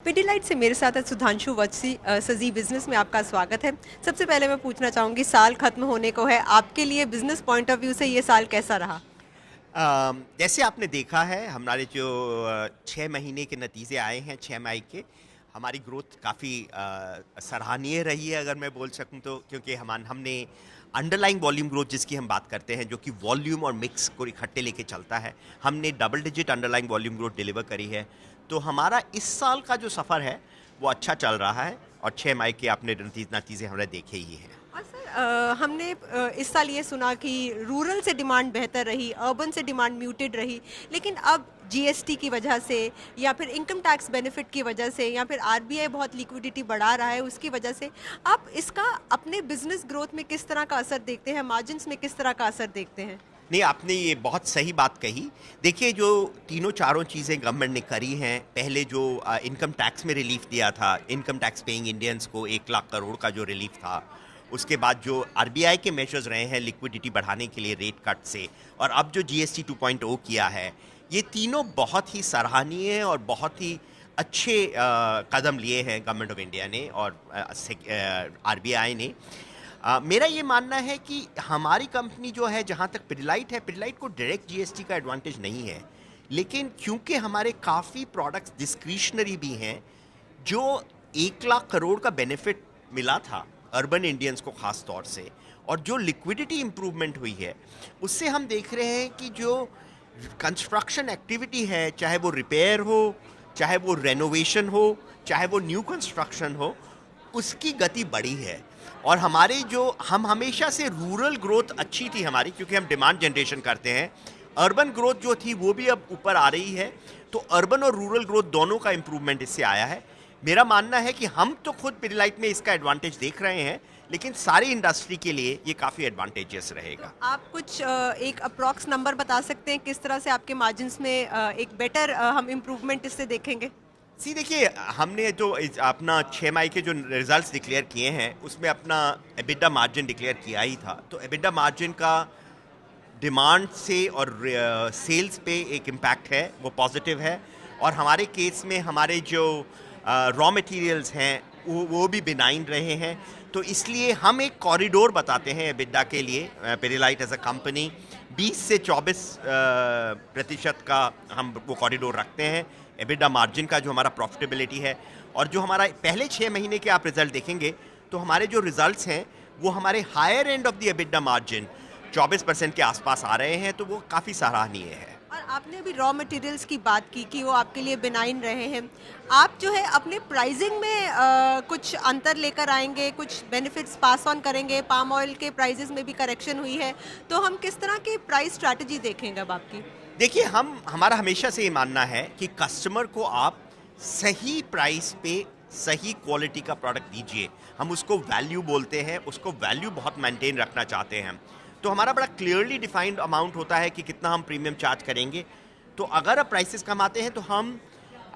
पिडिलाइट से मेरे साथ है सुधांशु वत्सी। सजी बिजनेस में आपका स्वागत है। सबसे पहले मैं पूछना चाहूँगी, साल खत्म होने को है, आपके लिए बिजनेस पॉइंट ऑफ व्यू से ये साल कैसा रहा? जैसे आपने देखा है हमारे जो 6 महीने के नतीजे आए हैं 6 मई के, हमारी ग्रोथ काफ़ी सराहनीय रही है अगर मैं बोल सकूं तो, क्योंकि हमने अंडरलाइंग वॉल्यूम ग्रोथ जिसकी हम बात करते हैं, जो कि वॉल्यूम और मिक्स को इकट्ठे लेके चलता है, हमने double digit underlying volume growth deliver करी है। तो हमारा इस साल का जो सफ़र है वो अच्छा चल रहा है और 6 मई के आपने नतीजे हमने देखे ही हैं। और सर, हमने इस साल ये सुना कि रूरल से डिमांड बेहतर रही, अर्बन से डिमांड म्यूटेड रही, लेकिन अब जीएसटी की वजह से या फिर इनकम टैक्स बेनिफिट की वजह से या फिर आरबीआई बहुत लिक्विडिटी बढ़ा रहा है उसकी वजह से आप इसका अपने बिजनेस ग्रोथ में किस तरह का असर देखते हैं, मार्जिन्स में किस तरह का असर देखते हैं? नहीं, आपने ये बहुत सही बात कही। देखिए, जो तीनों चारों चीज़ें गवर्नमेंट ने करी हैं, पहले जो इनकम टैक्स में रिलीफ दिया था, इनकम टैक्स पेइंग इंडियंस को 1 लाख करोड़ का जो रिलीफ था, उसके बाद जो आरबीआई के मेजर्स रहे हैं लिक्विडिटी बढ़ाने के लिए रेट कट से, और अब जो जीएसटी 2.0 किया है, ये तीनों बहुत ही सराहनीय हैं और बहुत ही अच्छे कदम लिए हैं गवर्नमेंट ऑफ इंडिया ने और आरबीआई ने। मेरा ये मानना है कि हमारी कंपनी जो है, जहाँ तक पिडिलाइट है, पिडिलाइट को डायरेक्ट जीएसटी का एडवांटेज नहीं है, लेकिन क्योंकि हमारे काफ़ी प्रोडक्ट्स डिस्क्रिशनरी भी हैं, जो 1 लाख करोड़ का बेनिफिट मिला था अर्बन इंडियंस को ख़ास तौर से, और जो लिक्विडिटी इम्प्रूवमेंट हुई है, उससे हम देख रहे हैं कि जो कंस्ट्रक्शन एक्टिविटी है, चाहे वो रिपेयर हो, चाहे वो रेनोवेशन हो, चाहे वो न्यू कंस्ट्रक्शन हो, उसकी गति बढ़ी है। और हमारे जो हम हमेशा से रूरल ग्रोथ अच्छी थी हमारी, क्योंकि हम डिमांड जनरेशन करते हैं। अर्बन ग्रोथ जो थी वो भी अब ऊपर आ रही है, तो अर्बन और रूरल ग्रोथ दोनों का इम्प्रूवमेंट इससे आया है। मेरा मानना है कि हम तो खुद पिडिलाइट में इसका एडवांटेज देख रहे हैं, लेकिन सारी इंडस्ट्री के लिए ये काफ़ी एडवांटेजियस रहेगा। आप कुछ एक अप्रॉक्स नंबर बता सकते हैं किस तरह से आपके मार्जिन्स में एक बेटर हम इम्प्रूवमेंट इससे देखेंगे? देखिए, हमने जो अपना 6 मई के जो रिजल्ट्स डिक्लेयर किए हैं, उसमें अपना एबिडा मार्जिन डिक्लेयर किया ही था। तो एबिडा मार्जिन का डिमांड से और सेल्स पे एक इम्पैक्ट है, वो पॉजिटिव है। और हमारे केस में हमारे जो रॉ मटेरियल्स हैं वो भी बिनाइन रहे हैं। तो इसलिए हम एक कॉरिडोर बताते हैं एबिडा के लिए, पिडिलाइट एज अ कंपनी 20 से 24% का हम वो कॉरिडोर रखते हैं एबिडा मार्जिन का, जो हमारा प्रॉफिटेबिलिटी है। और जो हमारा पहले 6 महीने के आप रिजल्ट देखेंगे, तो हमारे जो रिजल्ट्स हैं वो हमारे higher end of the EBITDA margin 24% के आसपास आ रहे हैं, तो वो काफ़ी सराहनीय है। और आपने अभी रॉ मटेरियल्स की बात की कि वो आपके लिए बिनाइन रहे हैं। आप जो है अपने प्राइसिंग में कुछ अंतर लेकर आएंगे, कुछ बेनिफिट्स पास ऑन करेंगे? पाम ऑयल के प्राइसेस में भी करेक्शन हुई है, तो हम किस तरह की प्राइस स्ट्रैटेजी देखेंगे अब आपकी? देखिए, हमारा हमेशा से ये मानना है कि कस्टमर को आप सही प्राइस पे सही क्वालिटी का प्रोडक्ट दीजिए। हम उसको वैल्यू बोलते हैं, उसको वैल्यू बहुत मेंटेन रखना चाहते हैं हम। तो हमारा बड़ा क्लियरली डिफाइंड अमाउंट होता है कि कितना हम प्रीमियम चार्ज करेंगे। तो अगर अब प्राइसेस कम आते हैं, तो हम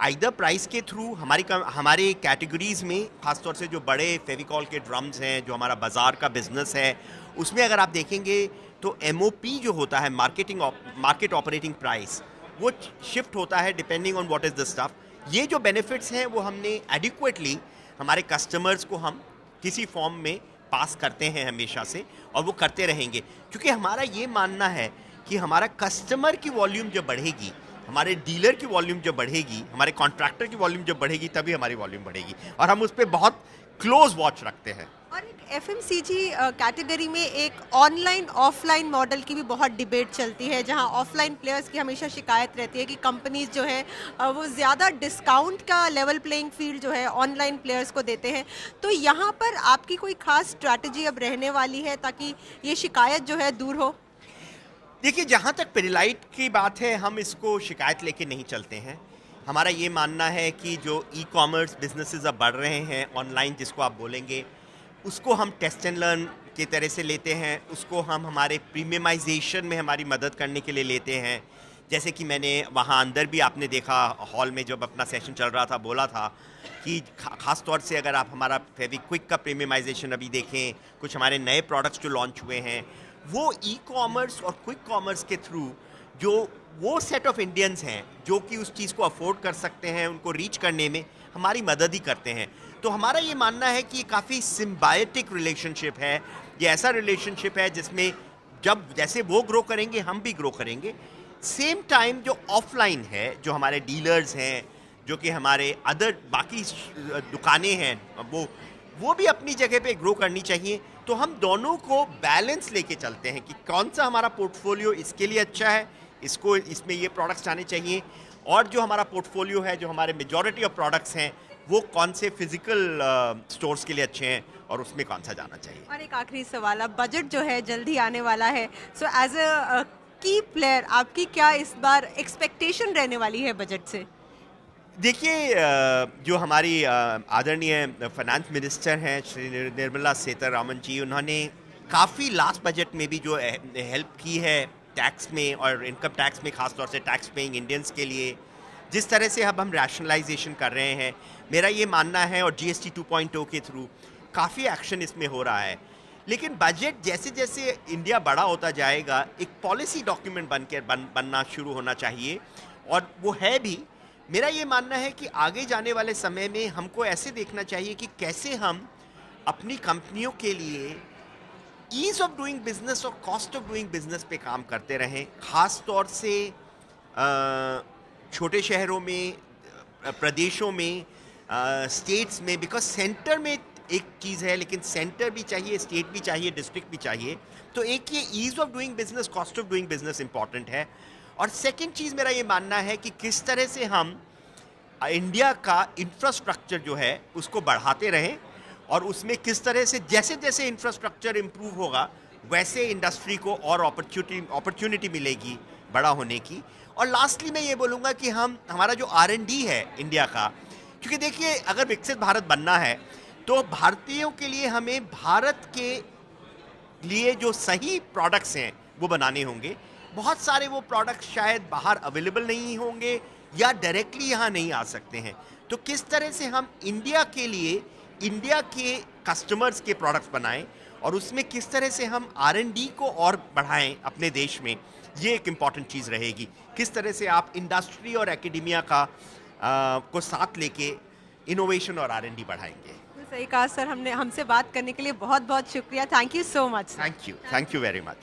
आइदर प्राइस के थ्रू हमारे कैटेगरीज में, खासतौर से जो बड़े फेविकॉल के ड्रम्स हैं, जो हमारा बाज़ार का बिजनेस है, उसमें अगर आप देखेंगे तो एमओपी जो होता है, मार्केट ऑपरेटिंग प्राइस, वो शिफ्ट होता है depending on what is the stuff. ये जो बेनिफिट्स हैं वो हमने एडिक्वेटली हमारे कस्टमर्स को हम किसी फॉर्म में पास करते हैं हमेशा से, और वो करते रहेंगे, क्योंकि हमारा ये मानना है कि हमारा कस्टमर की वॉल्यूम जब बढ़ेगी, हमारे डीलर की वॉल्यूम जब बढ़ेगी, हमारे कॉन्ट्रैक्टर की वॉल्यूम जब बढ़ेगी, तभी हमारी वॉल्यूम बढ़ेगी। और हम उस पर बहुत क्लोज वॉच रखते हैं। और एक एफएमसीजी कैटेगरी में एक ऑनलाइन ऑफलाइन मॉडल की भी बहुत डिबेट चलती है, जहां ऑफलाइन प्लेयर्स की हमेशा शिकायत रहती है कि कंपनीज जो है वो ज़्यादा डिस्काउंट का लेवल प्लेइंग फील्ड जो है ऑनलाइन प्लेयर्स को देते हैं। तो यहाँ पर आपकी कोई खास स्ट्रैटेजी अब रहने वाली है ताकि ये शिकायत जो है दूर हो? देखिए, जहाँ तक पिडिलाइट की बात है, हम इसको शिकायत लेके नहीं चलते हैं। हमारा ये मानना है कि जो ई कॉमर्स बिजनेसेस अब बढ़ रहे हैं, ऑनलाइन जिसको आप बोलेंगे, उसको हम टेस्ट एंड लर्न की तरह से लेते हैं। उसको हम हमारे प्रीमियमाइजेशन में हमारी मदद करने के लिए लेते हैं। जैसे कि मैंने वहाँ अंदर भी आपने देखा, हॉल में जब अपना सेशन चल रहा था, बोला था कि ख़ास तौर से अगर आप हमारा फेविक्विक का प्रीमियमाइजेशन अभी देखें, कुछ हमारे नए प्रोडक्ट्स जो लॉन्च हुए हैं, वो ई कॉमर्स और क्विक कॉमर्स के थ्रू जो वो सेट ऑफ इंडियंस हैं जो कि उस चीज़ को अफोर्ड कर सकते हैं, उनको रीच करने में हमारी मदद ही करते हैं। तो हमारा ये मानना है कि ये काफ़ी सिम्बायोटिक रिलेशनशिप है। ये ऐसा रिलेशनशिप है जिसमें जब जैसे वो ग्रो करेंगे हम भी ग्रो करेंगे। सेम टाइम जो ऑफलाइन है, जो हमारे डीलर्स हैं, जो कि हमारे अदर बाकी दुकानें हैं, वो भी अपनी जगह पे ग्रो करनी चाहिए। तो हम दोनों को बैलेंस लेके चलते हैं कि कौन सा हमारा पोर्टफोलियो इसके लिए अच्छा है, इसको इसमें ये प्रोडक्ट्स आने चाहिए, और जो हमारा पोर्टफोलियो है, जो हमारे मेजॉरिटी ऑफ प्रोडक्ट्स हैं, वो कौन से फिजिकल स्टोर्स के लिए अच्छे हैं और उसमें कौन सा जाना चाहिए। और एक आखिरी सवाल, अब बजट जो है जल्दी आने वाला है, सो एज अ की प्लेयर आपकी क्या इस बार एक्सपेक्टेशन रहने वाली है बजट से? देखिए, जो हमारी आदरणीय फाइनेंस मिनिस्टर हैं श्री निर्मला सीतारमण जी, उन्होंने काफ़ी लास्ट बजट में भी जो हेल्प की है टैक्स में और इनकम टैक्स में, ख़ास तौर से टैक्स पेइंग इंडियंस के लिए, जिस तरह से अब हम रैशनलाइजेशन कर रहे हैं, मेरा ये मानना है, और GST 2.0 के थ्रू काफ़ी एक्शन इसमें हो रहा है। लेकिन बजट जैसे जैसे इंडिया बड़ा होता जाएगा, एक पॉलिसी डॉक्यूमेंट बनना शुरू होना चाहिए, और वो है भी। मेरा ये मानना है कि आगे जाने वाले समय में हमको ऐसे देखना चाहिए कि कैसे हम अपनी कंपनियों के लिए ईज ऑफ डूइंग बिजनेस और कॉस्ट ऑफ डूइंग बिजनेस पे काम करते रहें, खास तौर से छोटे शहरों में, प्रदेशों में, स्टेट्स में, बिकॉज सेंटर में एक चीज़ है, लेकिन सेंटर भी चाहिए, स्टेट भी चाहिए, डिस्ट्रिक्ट भी चाहिए। तो एक ये ease of doing business, cost of doing business important है। और सेकंड चीज़ मेरा ये मानना है कि किस तरह से हम इंडिया का इंफ्रास्ट्रक्चर जो है उसको बढ़ाते रहें, और उसमें किस तरह से जैसे जैसे इंफ्रास्ट्रक्चर इम्प्रूव होगा वैसे इंडस्ट्री को और अपॉर्चुनिटी मिलेगी बड़ा होने की। और लास्टली मैं ये बोलूँगा कि हमारा जो R&D है इंडिया का, क्योंकि देखिए अगर विकसित भारत बनना है तो भारतीयों के लिए हमें भारत के लिए जो सही प्रोडक्ट्स हैं वो बनाने होंगे। बहुत सारे वो प्रोडक्ट्स शायद बाहर अवेलेबल नहीं होंगे या डायरेक्टली यहाँ नहीं आ सकते हैं। तो किस तरह से हम इंडिया के लिए, इंडिया के कस्टमर्स के प्रोडक्ट्स बनाएं, और उसमें किस तरह से हम R&D को और बढ़ाएं अपने देश में, ये एक इम्पॉर्टेंट चीज़ रहेगी। किस तरह से आप इंडस्ट्री और एकेडेमिया को साथ लेके इनोवेशन और R&D बढ़ाएंगे। सही कहा सर, हमसे बात करने के लिए बहुत बहुत शुक्रिया, thank you so much. Thank you very much.